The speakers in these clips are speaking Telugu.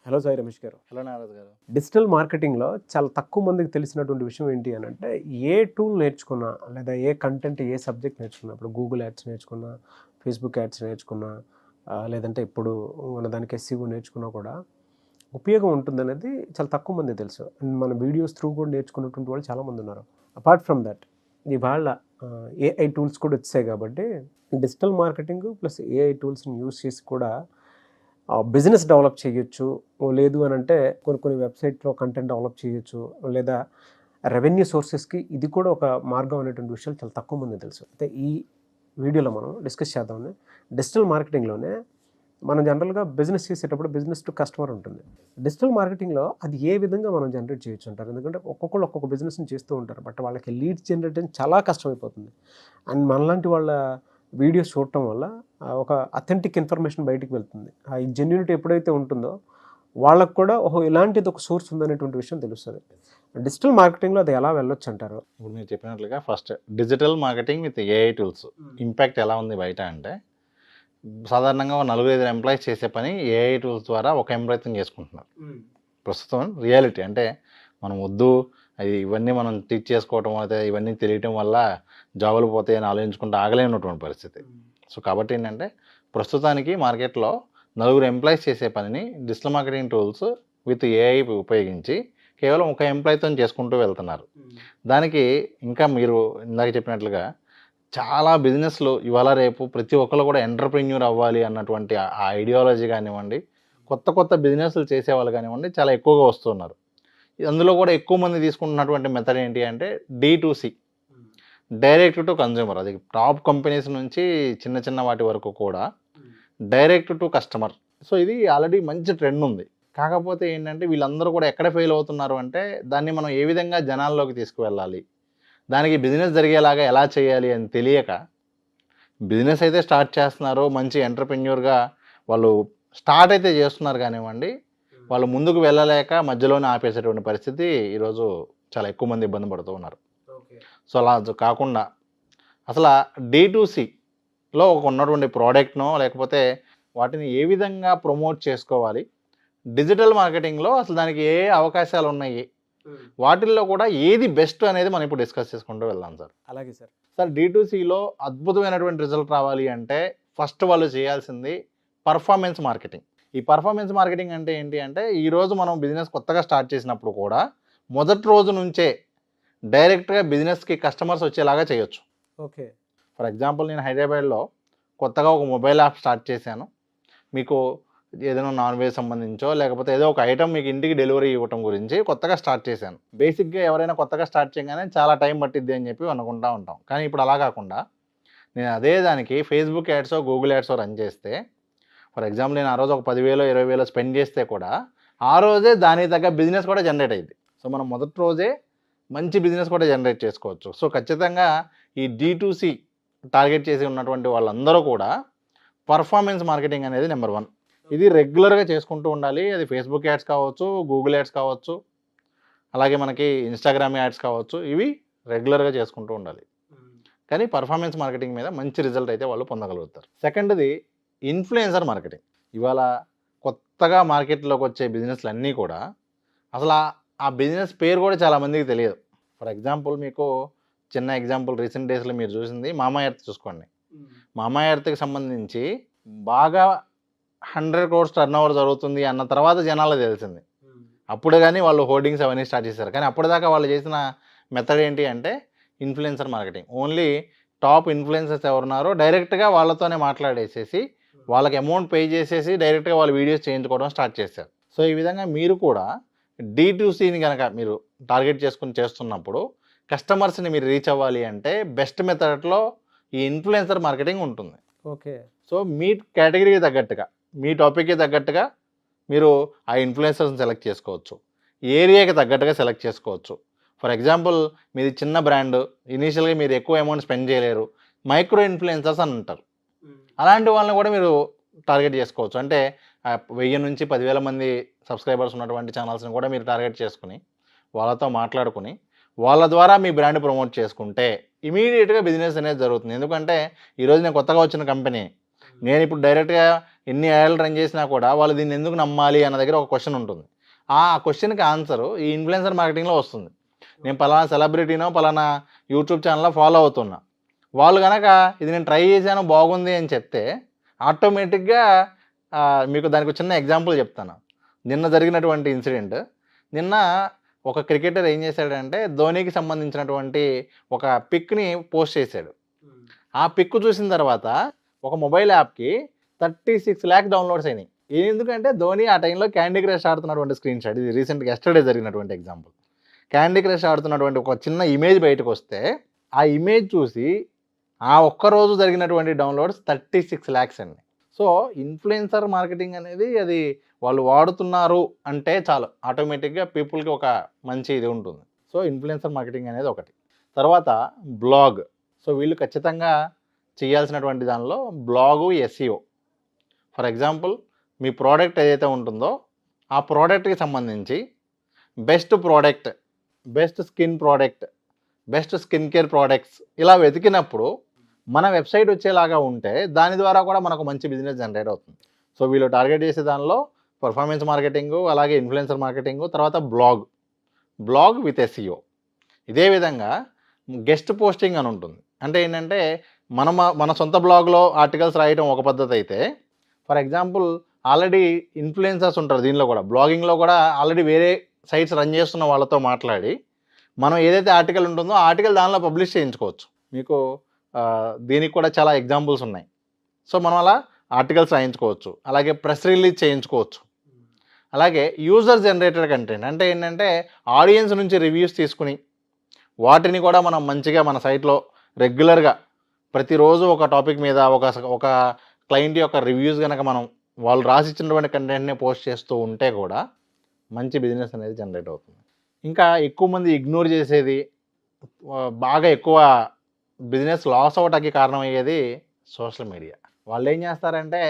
హలో సాయి రమేష్ గారు. హలో నారాజ్ గారు. డిజిటల్ మార్కెటింగ్లో చాలా తక్కువ మందికి తెలిసినటువంటి విషయం ఏంటి అని అంటే, ఏ టూల్ నేర్చుకున్నా లేదా ఏ కంటెంట్ ఏ సబ్జెక్ట్ నేర్చుకున్నా, ఇప్పుడు గూగుల్ యాడ్స్ నేర్చుకున్నా, ఫేస్బుక్ యాడ్స్ నేర్చుకున్నా, లేదంటే ఇప్పుడు మన దానికి ఎస్సీఓ నేర్చుకున్నా కూడా ఉపయోగం ఉంటుందనేది చాలా తక్కువ మంది తెలుసు. అండ్ మన వీడియోస్ త్రూ కూడా నేర్చుకున్నటువంటి వాళ్ళు చాలామంది ఉన్నారు. అపార్ట్ ఫ్రమ్ దట్ ఇవాళ ఏఐ టూల్స్ కూడా వచ్చాయి కాబట్టి డిజిటల్ మార్కెటింగ్ ప్లస్ ఏఐ టూల్స్ని యూస్ చేసి కూడా బిజినెస్ డెవలప్ చేయొచ్చు. లేదు అని అంటే కొన్ని వెబ్సైట్లో కంటెంట్ డెవలప్ చేయొచ్చు, లేదా రెవెన్యూ సోర్సెస్కి ఇది కూడా ఒక మార్గం అనేటువంటి విషయాలు చాలా తక్కువ మంది తెలుసు. అయితే ఈ వీడియోలో మనం డిస్కస్ చేద్దామని. డిజిటల్ మార్కెటింగ్లోనే మనం జనరల్గా బిజినెస్ చేసేటప్పుడు బిజినెస్ టు కస్టమర్ ఉంటుంది. డిజిటల్ మార్కెటింగ్లో అది ఏ విధంగా మనం జనరేట్ చేయొచ్చు అంటారు? ఎందుకంటే ఒక్కొక్కళ్ళు ఒక్కొక్క బిజినెస్ని చేస్తూ ఉంటారు, బట్ వాళ్ళకి లీడ్స్ జనరేట్ చేయడం చాలా కష్టమైపోతుంది. అండ్ మనలాంటి వాళ్ళ వీడియోస్ చూడటం వల్ల ఒక అథెంటిక్ ఇన్ఫర్మేషన్ బయటికి వెళ్తుంది. ఆ జెన్యూనిటీ ఎప్పుడైతే ఉంటుందో వాళ్ళకు కూడా ఓహో ఇలాంటిది ఒక సోర్స్ ఉందనేటువంటి విషయం తెలుస్తుంది. డిజిటల్ మార్కెటింగ్లో అది ఎలా వెళ్ళొచ్చు అంటారు? ఇప్పుడు మీరు చెప్పినట్లుగా first digital marketing with AI tools impact ఎలా ఉంది బయట అంటే, సాధారణంగా 4-5 ఎంప్లాయీస్ చేసే పని ఏఐ టూల్స్ ద్వారా ఒక ఎంప్లాయీతో చేసుకుంటున్నారు. ప్రస్తుతం రియాలిటీ అంటే మనం వద్దు ఇవన్నీ మనం టీచ్ చేసుకోవటం అయితే ఇవన్నీ తెలియటం వల్ల జాబులు పోతాయని ఆలోచించుకుంటూ ఆగలేనటువంటి పరిస్థితి. సో కాబట్టి ఏంటంటే ప్రస్తుతానికి మార్కెట్లో 4 ఎంప్లాయీస్ చేసే పనిని digital marketing tools with AI ఉపయోగించి కేవలం ఒక ఎంప్లాయీతో చేసుకుంటూ వెళ్తున్నారు. దానికి ఇంకా మీరు ఇందాక చెప్పినట్లుగా చాలా బిజినెస్లు ఇవాళ రేపు ప్రతి ఒక్కరు కూడా ఎంటర్ప్రెన్యూర్ అవ్వాలి అన్నటువంటి ఆ ఐడియాలజీ కానివ్వండి, కొత్త బిజినెస్లు చేసేవాళ్ళు కానివ్వండి చాలా ఎక్కువగా వస్తున్నారు. అందులో కూడా ఎక్కువ మంది తీసుకుంటున్నటువంటి మెథడ్ ఏంటి అంటే D2C, డైరెక్ట్ టు కన్జ్యూమర్. అది టాప్ కంపెనీస్ నుంచి చిన్న వాటి వరకు కూడా డైరెక్ట్ టు కస్టమర్. సో ఇది ఆల్రెడీ మంచి ట్రెండ్ ఉంది. కాకపోతే ఏంటంటే వీళ్ళందరూ కూడా ఎక్కడ ఫెయిల్ అవుతున్నారు అంటే దాన్ని మనం ఏ విధంగా జనాల్లోకి తీసుకువెళ్ళాలి, దానికి బిజినెస్ జరిగేలాగా ఎలా చేయాలి అని తెలియక బిజినెస్ అయితే స్టార్ట్ చేస్తున్నారు, మంచి ఎంటర్ప్రెన్యూర్గా వాళ్ళు స్టార్ట్ అయితే చేస్తున్నారు కానివ్వండి, వాళ్ళు ముందుకు వెళ్ళలేక మధ్యలోనే ఆపేసేటువంటి పరిస్థితి ఈరోజు చాలా ఎక్కువ మంది ఇబ్బంది పడుతూ ఉన్నారు. సో అలా కాకుండా అసలు D2Cలో ఉన్నటువంటి ప్రోడక్ట్నో లేకపోతే వాటిని ఏ విధంగా ప్రమోట్ చేసుకోవాలి, డిజిటల్ మార్కెటింగ్లో అసలు దానికి ఏ అవకాశాలు ఉన్నాయి, వాటిల్లో కూడా ఏది బెస్ట్ అనేది మనం ఇప్పుడు డిస్కస్ చేసుకుంటూ వెళ్దాం సార్. అలాగే సార్. సార్ D2Cలో అద్భుతమైనటువంటి రిజల్ట్ రావాలి అంటే ఫస్ట్ వాళ్ళు చేయాల్సింది పర్ఫార్మెన్స్ మార్కెటింగ్. ఈ పర్ఫార్మెన్స్ మార్కెటింగ్ అంటే ఏంటి అంటే ఈరోజు మనం బిజినెస్ కొత్తగా స్టార్ట్ చేసినప్పుడు కూడా మొదటి రోజు నుంచే డైరెక్ట్గా బిజినెస్కి కస్టమర్స్ వచ్చేలాగా చేయొచ్చు. ఓకే. ఫర్ ఎగ్జాంపుల్ నేను హైదరాబాద్లో కొత్తగా ఒక మొబైల్ యాప్ స్టార్ట్ చేశాను. మీకు ఏదైనా నాన్ వెజ్ సంబంధించో లేకపోతే ఏదో ఒక ఐటమ్ మీకు ఇంటికి డెలివరీ ఇవ్వటం గురించి కొత్తగా స్టార్ట్ చేశాను. బేసిక్గా ఎవరైనా కొత్తగా స్టార్ట్ చేయగానే చాలా టైం పట్టిద్ది అని చెప్పి అనుకుంటూ ఉంటాం. కానీ ఇప్పుడు అలా కాకుండా నేను అదే దానికి ఫేస్బుక్ యాడ్సో గూగుల్ యాడ్సో రన్ చేస్తే, ఫర్ ఎగ్జాంపుల్ నేను ఆ రోజు ఒక 10,000-20,000 స్పెండ్ చేస్తే కూడా ఆ రోజే దానికి తగ్గ బిజినెస్ కూడా జనరేట్ అయ్యింది. సో మనం మొదటి రోజే మంచి బిజినెస్ కూడా జనరేట్ చేసుకోవచ్చు. సో ఖచ్చితంగా ఈ D2C టార్గెట్ చేసి ఉన్నటువంటి వాళ్ళందరూ కూడా పర్ఫార్మెన్స్ మార్కెటింగ్ అనేది నెంబర్ 1. ఇది రెగ్యులర్గా చేసుకుంటూ ఉండాలి. అది ఫేస్బుక్ యాడ్స్ కావచ్చు, గూగుల్ యాడ్స్ కావచ్చు, అలాగే మనకి ఇన్స్టాగ్రామ్ యాడ్స్ కావచ్చు, ఇవి రెగ్యులర్గా చేసుకుంటూ ఉండాలి. కానీ పర్ఫార్మెన్స్ మార్కెటింగ్ మీద మంచి రిజల్ట్ అయితే వాళ్ళు పొందగలుగుతారు. సెకండ్ది ఇన్ఫ్లుయెన్సర్ మార్కెటింగ్. ఇవాళ కొత్తగా మార్కెట్లోకి వచ్చే బిజినెస్లు అన్నీ కూడా అసలు ఆ బిజినెస్ పేరు కూడా చాలామందికి తెలియదు. ఫర్ ఎగ్జాంపుల్ మీకు చిన్న ఎగ్జాంపుల్ రీసెంట్ డేస్లో మీరు చూసింది మామా ఎర్త్ చూసుకోండి. మామా ఎర్త్కి సంబంధించి బాగా 100 crores టర్న్ ఓవర్ జరుగుతుంది అన్న తర్వాత జనాలకు తెలిసింది. అప్పుడు కానీ వాళ్ళు హోర్డింగ్స్ అవన్నీ స్టార్ట్ చేశారు. కానీ అప్పటిదాకా వాళ్ళు చేసిన మెథడ్ ఏంటి అంటే influencer marketing. Only top influencers ఎవరున్నారో డైరెక్ట్గా వాళ్ళతోనే మాట్లాడేసేసి వాళ్ళకి అమౌంట్ పే చేసేసి డైరెక్ట్గా వాళ్ళు వీడియోస్ చేయించుకోవడం స్టార్ట్ చేశారు. సో ఈ విధంగా మీరు కూడా D2Cని కనుక మీరు టార్గెట్ చేసుకుని చేస్తున్నప్పుడు కస్టమర్స్ని మీరు రీచ్ అవ్వాలి అంటే బెస్ట్ మెథడ్లో ఈ ఇన్ఫ్లుయెన్సర్ మార్కెటింగ్ ఉంటుంది. ఓకే. సో మీ కేటగిరీకి తగ్గట్టుగా మీ టాపిక్కి తగ్గట్టుగా మీరు ఆ ఇన్ఫ్లుయెన్సర్స్ని సెలెక్ట్ చేసుకోవచ్చు, ఏరియాకి తగ్గట్టుగా సెలెక్ట్ చేసుకోవచ్చు. ఫర్ ఎగ్జాంపుల్ మీది చిన్న బ్రాండ్, ఇనీషియల్గా మీరు ఎక్కువ అమౌంట్ స్పెండ్ చేయలేరు, మైక్రో ఇన్ఫ్లుయెన్సర్స్ అని అంటారు. అలాంటి వాళ్ళని కూడా మీరు టార్గెట్ చేసుకోవచ్చు. అంటే 1000 నుంచి 10,000 మంది సబ్స్క్రైబర్స్ ఉన్నటువంటి ఛానల్స్ని కూడా మీరు టార్గెట్ చేసుకుని వాళ్ళతో మాట్లాడుకుని వాళ్ళ ద్వారా మీ బ్రాండ్ ప్రమోట్ చేసుకుంటే ఇమీడియట్గా బిజినెస్ అనేది జరుగుతుంది. ఎందుకంటే ఈరోజు నేను కొత్తగా వచ్చిన కంపెనీ, నేను ఇప్పుడు డైరెక్ట్గా ఎన్ని యాడ్లు రన్ చేసినా కూడా వాళ్ళు దీన్ని ఎందుకు నమ్మాలి అన్న దగ్గర ఒక క్వశ్చన్ ఉంటుంది. ఆ క్వశ్చన్కి ఆన్సరు ఈ ఇన్ఫ్లుయెన్సర్ మార్కెటింగ్లో వస్తుంది. నేను పలానా సెలబ్రిటీనో పలానా యూట్యూబ్ ఛానల్లో ఫాలో అవుతున్నా, వాళ్ళు కనుక ఇది నేను ట్రై చేశాను బాగుంది అని చెప్తే ఆటోమేటిక్గా మీకు దానికి చిన్న ఎగ్జాంపుల్ చెప్తాను. నిన్న జరిగినటువంటి ఇన్సిడెంట్. నిన్న ఒక క్రికెటర్ ఏం చేశాడంటే ధోనికి సంబంధించినటువంటి ఒక పిక్ని పోస్ట్ చేశాడు. ఆ పిక్ చూసిన తర్వాత ఒక మొబైల్ యాప్కి 36 lakhs డౌన్లోడ్స్ అయినాయి. ఎందుకంటే ధోని ఆ టైంలో క్యాండీ క్రష్ ఆడుతున్నటువంటి స్క్రీన్ షాట్. ఇది రీసెంట్గా ఎస్టర్డే జరిగినటువంటి ఎగ్జాంపుల్. క్యాండీ క్రష్ ఆడుతున్నటువంటి ఒక చిన్న ఇమేజ్ బయటకు వస్తే ఆ ఇమేజ్ చూసి ఆ ఒక్కరోజు జరిగినటువంటి డౌన్లోడ్స్ 36 lakhs అండి. సో ఇన్ఫ్లుయెన్సర్ మార్కెటింగ్ అనేది అది వాళ్ళు వాడుతున్నారు అంటే చాలు ఆటోమేటిక్గా పీపుల్కి ఒక మంచి ఇది ఉంటుంది. సో ఇన్ఫ్లుయెన్సర్ మార్కెటింగ్ అనేది ఒకటి. తర్వాత బ్లాగ్. సో వీళ్ళు ఖచ్చితంగా చేయాల్సినటువంటి దానిలో blog, SEO. For example me product ఏదైతే ఉంటుందో ఆ ప్రోడక్ట్కి సంబంధించి best product, best skin product, best skin care products ఇలా వెతికినప్పుడు మన వెబ్సైట్ వచ్చేలాగా ఉంటే దాని ద్వారా కూడా మనకు మంచి బిజినెస్ జనరేట్ అవుతుంది. సో వీళ్ళు టార్గెట్ చేసే దానిలో పర్ఫార్మెన్స్ మార్కెటింగు, అలాగే ఇన్ఫ్లుయెన్సర్ మార్కెటింగు, తర్వాత బ్లాగ్ విత్ ఎస్ఈఓ. ఇదే విధంగా గెస్ట్ పోస్టింగ్ అని ఉంటుంది. అంటే ఏంటంటే మన సొంత బ్లాగ్లో ఆర్టికల్స్ రాయడం ఒక పద్ధతి అయితే, ఫర్ ఎగ్జాంపుల్ ఆల్రెడీ ఇన్ఫ్లుయెన్సర్స్ ఉంటారు దీనిలో కూడా, బ్లాగింగ్లో కూడా ఆల్రెడీ వేరే సైట్స్ రన్ చేస్తున్న వాళ్ళతో మాట్లాడి మనం ఏదైతే ఆర్టికల్ ఉంటుందో ఆ ఆర్టికల్ దానిలో పబ్లిష్ చేయించుకోవచ్చు. మీకు దీనికి కూడా చాలా ఎగ్జాంపుల్స్ ఉన్నాయి. సో మనం అలా ఆర్టికల్స్ రాయించుకోవచ్చు, అలాగే ప్రెస్ రిలీజ్ చేయించుకోవచ్చు. అలాగే యూజర్ జనరేటెడ్ కంటెంట్ అంటే ఏంటంటే ఆడియన్స్ నుంచి రివ్యూస్ తీసుకుని వాటిని కూడా మనం మంచిగా మన సైట్లో రెగ్యులర్గా ప్రతిరోజు ఒక టాపిక్ మీద ఒక క్లయింట్ యొక్క రివ్యూస్ కనుక మనం వాళ్ళు రాసిచ్చినటువంటి కంటెంట్ని పోస్ట్ చేస్తూ ఉంటే కూడా మంచి బిజినెస్ అనేది జనరేట్ అవుతుంది. ఇంకా ఎక్కువ మంది ఇగ్నోర్ చేసేది, బాగా ఎక్కువ బిజినెస్ లాస్ అవ్వటానికి కారణమయ్యేది సోషల్ మీడియా. వాళ్ళు ఏం చేస్తారంటే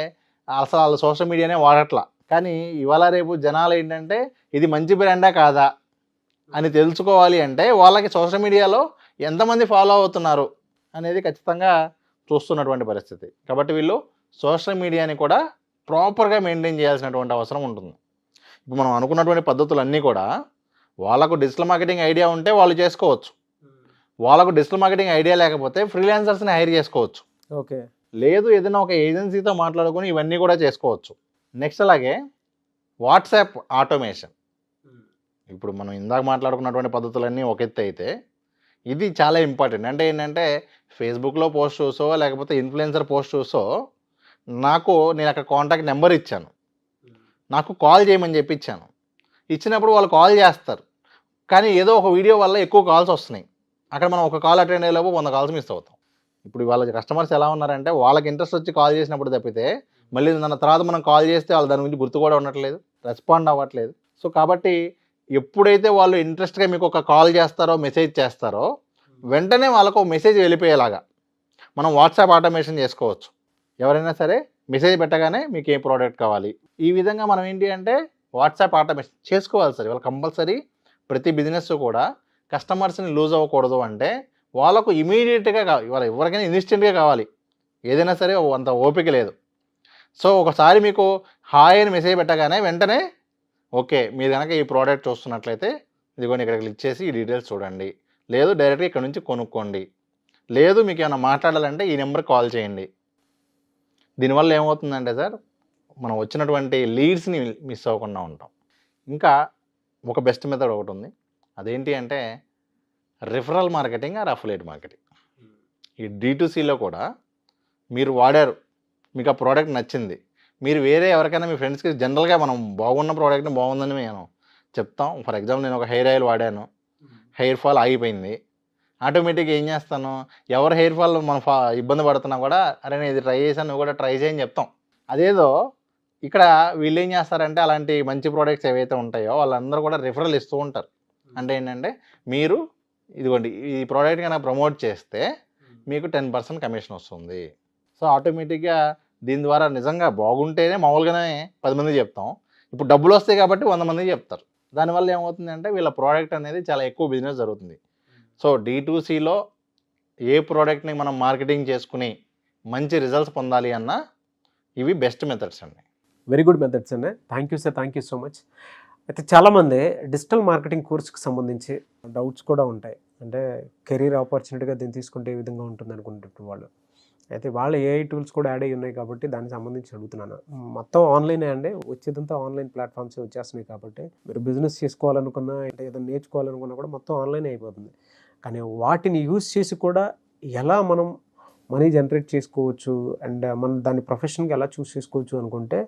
అసలు వాళ్ళు సోషల్ మీడియానే వాడట్లా, కానీ ఇవాళ రేపు జనాలు ఏంటంటే ఇది మంచి బ్రాండా కాదా అని తెలుసుకోవాలి అంటే వాళ్ళకి సోషల్ మీడియాలో ఎంతమంది ఫాలో అవుతున్నారు అనేది ఖచ్చితంగా చూస్తున్నటువంటి పరిస్థితి. కాబట్టి వీళ్ళు సోషల్ మీడియాని కూడా ప్రాపర్గా మెయింటైన్ చేయాల్సినటువంటి అవసరం ఉంటుంది. ఇప్పుడు మనం అనుకున్నటువంటి పద్ధతులన్నీ కూడా వాళ్ళకు డిజిటల్ మార్కెటింగ్ ఐడియా ఉంటే వాళ్ళు చేసుకోవచ్చు. వాళ్ళకు డిజిటల్ మార్కెటింగ్ ఐడియా లేకపోతే ఫ్రీలాన్సర్స్ని హైర్ చేసుకోవచ్చు. ఓకే, లేదు ఏదైనా ఒక ఏజెన్సీతో మాట్లాడుకొని ఇవన్నీ కూడా చేసుకోవచ్చు. నెక్స్ట్ అలాగే వాట్సాప్ ఆటోమేషన్. ఇప్పుడు మనం ఇందాక మాట్లాడుకున్నటువంటి పద్ధతులన్నీ ఒక ఎత్తు అయితే ఇది చాలా ఇంపార్టెంట్. అంటే ఏంటంటే ఫేస్బుక్లో పోస్ట్ చూసో లేకపోతే ఇన్ఫ్లుయెన్సర్ పోస్ట్ చూసో నేను అక్కడ కాంటాక్ట్ నెంబర్ ఇచ్చాను, నాకు కాల్ చేయమని చెప్పి ఇచ్చాను. ఇచ్చినప్పుడు వాళ్ళు కాల్ చేస్తారు, కానీ ఏదో ఒక వీడియో వల్ల ఎక్కువ కాల్స్ వస్తున్నాయి. అక్కడ మనం ఒక కాల్ అటెండ్ అయ్యేలోపు 100 calls మిస్ అవుతాం. ఇప్పుడు వాళ్ళ కస్టమర్స్ ఎలా ఉన్నారంటే వాళ్ళకి ఇంట్రెస్ట్ వచ్చి కాల్ చేసినప్పుడు తప్పితే మళ్ళీ దాని తర్వాత మనం కాల్ చేస్తే వాళ్ళు దాని గురించి గుర్తు కూడా ఉండట్లేదు, రెస్పాండ్ అవ్వట్లేదు. సో కాబట్టి ఎప్పుడైతే వాళ్ళు ఇంట్రెస్ట్గా మీకు ఒక కాల్ చేస్తారో మెసేజ్ చేస్తారో వెంటనే వాళ్ళకు మెసేజ్ వెళ్ళిపోయేలాగా మనం వాట్సాప్ ఆటోమేషన్ చేసుకోవచ్చు. ఎవరైనా సరే మెసేజ్ పెట్టగానే మీకు ఏ ప్రోడక్ట్ కావాలి, ఈ విధంగా మనం ఏంటి అంటే వాట్సాప్ ఆటోమేషన్ చేసుకోవాలి సార్. ఇవాళ కంపల్సరీ ప్రతి బిజినెస్ కూడా కస్టమర్స్ని లూజ్ అవ్వకూడదు అంటే వాళ్ళకు ఇమీడియట్గా కావాలి, ఇవాళ ఎవరికైనా ఇన్స్టెంట్గా కావాలి. ఏదైనా సరే అంత ఓపిక లేదు. సో ఒకసారి మీకు హాయ్ అని మెసేజ్ పెట్టగానే వెంటనే ఓకే మీరు కనుక ఈ ప్రోడక్ట్ చూస్తున్నట్లయితే ఇదిగోండి ఇక్కడ క్లిక్ చేసి ఈ డీటెయిల్స్ చూడండి, లేదు డైరెక్ట్గా ఇక్కడ నుంచి కొనుక్కోండి, లేదు మీకు ఏమైనా మాట్లాడాలంటే ఈ నెంబర్కి కాల్ చేయండి. దీనివల్ల ఏమవుతుందంటే సార్ మనం వచ్చినటువంటి లీడ్స్ని మిస్ అవ్వకుండా ఉంటాం. ఇంకా ఒక బెస్ట్ మెథడ్ ఒకటి ఉంది, అదేంటి అంటే referral marketing or affiliate marketing. ఈ D2Cలో కూడా మీరు వాడారు, మీకు ఆ ప్రోడక్ట్ నచ్చింది, మీరు వేరే ఎవరికైనా మీ ఫ్రెండ్స్కి జనరల్గా మనం బాగున్న ప్రోడక్ట్ని బాగుందని మేము చెప్తాం. ఫర్ ఎగ్జాంపుల్ నేను ఒక హెయిర్ ఆయిల్ వాడాను, హెయిర్ ఫాల్ ఆగిపోయింది, ఆటోమేటిక్గా ఏం చేస్తాను, ఎవరు హెయిర్ ఫాల్ మనం ఇబ్బంది పడుతున్నా కూడా అరే నేను ఇది ట్రై చేశాను నువ్వు కూడా ట్రై చేయని చెప్తాం. అదేదో ఇక్కడ వీళ్ళు ఏం చేస్తారంటే అలాంటి మంచి ప్రోడక్ట్స్ ఏవైతే ఉంటాయో వాళ్ళందరూ కూడా రిఫరల్ ఇస్తూ ఉంటారు. అంటే ఏంటంటే మీరు ఇదిగోండి ఈ ప్రోడక్ట్ కనుక ప్రమోట్ చేస్తే మీకు 10% కమిషన్ వస్తుంది. సో ఆటోమేటిక్గా దీని ద్వారా నిజంగా బాగుంటేనే మామూలుగానే 10 మందికి చెప్తాం, ఇప్పుడు డబ్బులు వస్తాయి కాబట్టి 100 మందికి చెప్తారు. దానివల్ల ఏమవుతుందంటే వీళ్ళ ప్రోడక్ట్ అనేది చాలా ఎక్కువ బిజినెస్ జరుగుతుంది. సో D2Cలో ఏ ప్రోడక్ట్ని మనం మార్కెటింగ్ చేసుకుని మంచి రిజల్ట్స్ పొందాలి అన్నా ఇవి బెస్ట్ మెథడ్స్ అండి. వెరీ గుడ్ మెథడ్స్ అండి. Thank you sir, thank you so much. అయితే చాలామంది డిజిటల్ మార్కెటింగ్ కోర్స్కి సంబంధించి డౌట్స్ కూడా ఉంటాయి. అంటే కెరీర్ ఆపర్చునిటీగా దీన్ని తీసుకుంటే ఏ విధంగా ఉంటుంది అనుకుంటున్న వాళ్ళు. అయితే వాళ్ళ ఏఐ టూల్స్ కూడా యాడ్ అయ్యి ఉన్నాయి కాబట్టి దానికి సంబంధించి అడుగుతున్నాను. మొత్తం ఆన్లైనే అండి, వచ్చేదంతా ఆన్లైన్ ప్లాట్ఫామ్సే వచ్చేస్తున్నాయి కాబట్టి మీరు బిజినెస్ చేసుకోవాలనుకున్నా అంటే ఏదైనా నేర్చుకోవాలనుకున్నా కూడా మొత్తం ఆన్లైనే అయిపోతుంది. కానీ వాటిని యూజ్ చేసి కూడా ఎలా మనం మనీ జనరేట్ చేసుకోవచ్చు అండ్ మనం దాన్ని ప్రొఫెషన్గా ఎలా చూస్ చేసుకోవచ్చు అనుకుంటే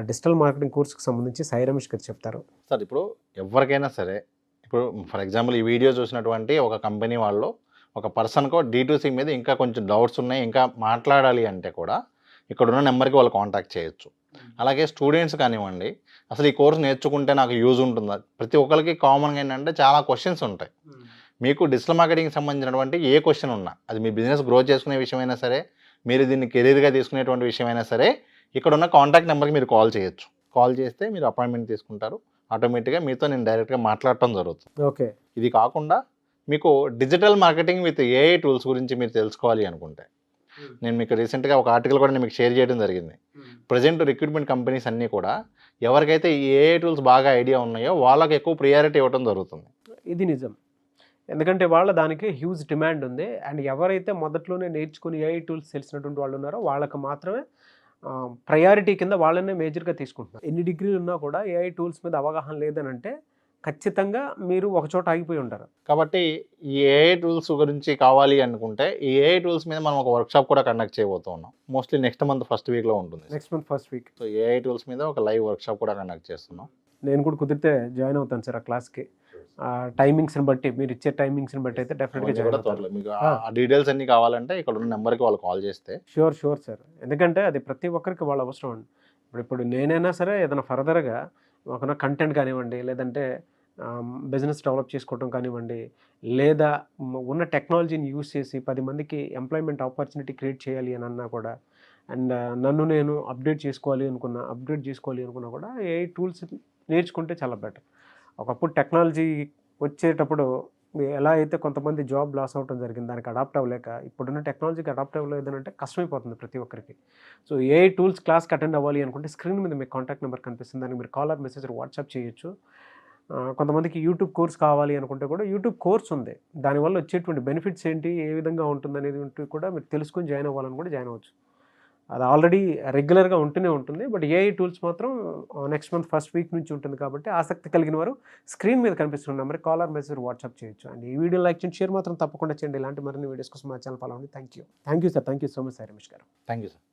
డిజిటల్ మార్కెటింగ్ కోర్స్కి సంబంధించి సాయి రమేష్ గారు చెప్తారు. సార్ ఇప్పుడు ఎవరికైనా సరే, ఇప్పుడు ఫర్ ఎగ్జాంపుల్ ఈ వీడియో చూసినటువంటి ఒక కంపెనీ వాళ్ళు ఒక పర్సన్కో D2C మీద ఇంకా కొంచెం డౌట్స్ ఉన్నాయి, ఇంకా మాట్లాడాలి అంటే కూడా ఇక్కడున్న నెంబర్కి వాళ్ళు కాంటాక్ట్ చేయొచ్చు. అలాగే స్టూడెంట్స్ కానివ్వండి, అసలు ఈ కోర్స్ నేర్చుకుంటే నాకు యూజ్ ఉంటుందా, ప్రతి ఒక్కరికి కామన్గా ఏంటంటే చాలా క్వశ్చన్స్ ఉంటాయి. మీకు డిజిటల్ మార్కెటింగ్కి సంబంధించినటువంటి ఏ క్వశ్చన్ ఉన్నా, అది మీ బిజినెస్ గ్రో చేసుకునే విషయమైనా సరే, మీరు దీన్ని కెరీర్గా తీసుకునేటువంటి విషయమైనా సరే, ఇక్కడ ఉన్న కాంటాక్ట్ నెంబర్కి మీరు కాల్ చేయొచ్చు. కాల్ చేస్తే మీరు అపాయింట్మెంట్ తీసుకుంటారు, ఆటోమేటిక్గా మీతో నేను డైరెక్ట్గా మాట్లాడటం జరుగుతుంది. ఓకే. ఇది కాకుండా మీకు digital marketing with AI tools గురించి మీరు తెలుసుకోవాలి అనుకుంటే, నేను మీకు రీసెంట్గా ఒక ఆర్టికల్ కూడా నేను మీకు షేర్ చేయడం జరిగింది. ప్రజెంట్ రిక్రూట్మెంట్ కంపెనీస్ అన్నీ కూడా ఎవరికైతే ఈ ఏఐ టూల్స్ బాగా ఐడియా ఉన్నాయో వాళ్ళకి ఎక్కువ ప్రియారిటీ ఇవ్వడం జరుగుతుంది. ఇది నిజం. ఎందుకంటే వాళ్ళ దానికి హ్యూజ్ డిమాండ్ ఉంది. అండ్ ఎవరైతే మొదట్లోనే నేర్చుకుని ఏఐ టూల్స్ తెలిసినటువంటి వాళ్ళు ఉన్నారో వాళ్ళకి మాత్రమే ప్రయారిటీ కింద వాళ్ళనే మేజర్గా తీసుకుంటున్నారు. ఎన్ని డిగ్రీలు ఉన్నా కూడా ఏఐ టూల్స్ మీద అవగాహన లేదని అంటే ఖచ్చితంగా మీరు ఒక చోట ఆగిపోయి ఉంటారు. కాబట్టి ఈ ఏఐ టూల్స్ గురించి కావాలి అనుకుంటే ఈ ఏఐ టూల్స్ మీద మనం ఒక వర్క్షాప్ కూడా కండక్ట్ చేయబోతూ ఉన్నాం. మోస్ట్లీ నెక్స్ట్ మంత్ ఫస్ట్ వీక్లో ఉంటుంది. Next month first week. So AI tools మీద ఒక లైవ్ వర్క్షాప్ కూడా కండక్ట్ చేస్తున్నాం. నేను కూడా కుదిరితే జాయిన్ అవుతాను సార్ ఆ క్లాస్కి. టైమింగ్స్ని బట్టి, మీరు ఇచ్చే టైమింగ్స్ని బట్టి అయితే డెఫినెట్గా జాయిన్ అవుతాను. మీకు ఆ డీటెయిల్స్ అన్ని కావాలంటే ఇక్కడ ఉన్న నెంబర్కి వాళ్ళు కాల్ చేస్తే షూర్ సార్. ఎందుకంటే అది ప్రతి ఒక్కరికి వాళ్ళ అవసరం అండి. ఇప్పుడు నేనైనా సరే ఏదైనా ఫర్దర్గా ఒక కంటెంట్ కానివ్వండి, లేదంటే బిజినెస్ డెవలప్ చేసుకోవటం కానివ్వండి, లేదా ఉన్న టెక్నాలజీని యూజ్ చేసి 10 మందికి ఎంప్లాయ్మెంట్ ఆపర్చునిటీ క్రియేట్ చేయాలి అని అన్నా కూడా, అండ్ నన్ను నేను అప్డేట్ చేసుకోవాలి అనుకున్నా కూడా ఏఐ టూల్స్ నేర్చుకుంటే చాలా బెటర్. ఒకప్పుడు టెక్నాలజీ వచ్చేటప్పుడు ఎలా అయితే కొంతమంది జాబ్ లాస్ అవ్వడం జరిగింది, దానికి అడాప్ట్ అవ్వలేక, ఇప్పుడున్న టెక్నాలజీకి అడాప్ట్ అవ్వలేదంటే కష్టమైపోతుంది ప్రతి ఒక్కరికి. సో ఏఐ టూల్స్ క్లాస్కి అటెండ్ అవ్వాలి అనుకుంటే స్క్రీన్ మీద మీకు కాంటాక్ట్ నెంబర్ కనిపిస్తుంది, దానికి మీరు కాల్ ఆర్ మెసేజ్ వాట్సాప్ చేయొచ్చు. కొంతమందికి యూట్యూబ్ కోర్స్ కావాలి అనుకుంటే కూడా యూట్యూబ్ కోర్స్ ఉంది, దానివల్ల వచ్చేటువంటి బెనిఫిట్స్ ఏంటి, ఏ విధంగా ఉంటుంది అనేది కూడా మీరు తెలుసుకొని జాయిన్ అవ్వాలని కూడా జాయిన్ అవ్వచ్చు. అది ఆల్రెడీ రెగ్యులర్గా ఉంటూనే ఉంటుంది. బట్ ఏఐ టూల్స్ మాత్రం నెక్స్ట్ మంత్ ఫస్ట్ వీక్ నుంచి ఉంటుంది కాబట్టి ఆసక్తి కలిగిన వారు స్క్రీన్ మీద కనిపిస్తున్న number call or message WhatsApp చేయొచ్చు. అండ్ ఈ వీడియో లైక్ చేయండి, షేర్ మాత్రం తప్పకుండా చేయండి. ఇలాంటి మరిన్ని వీడియోస్ కోసం మా ఛానల్ ఫాలో అవ్వండి. Thank you sir, thank you so much Sai Ramesh garu. Thank you sir.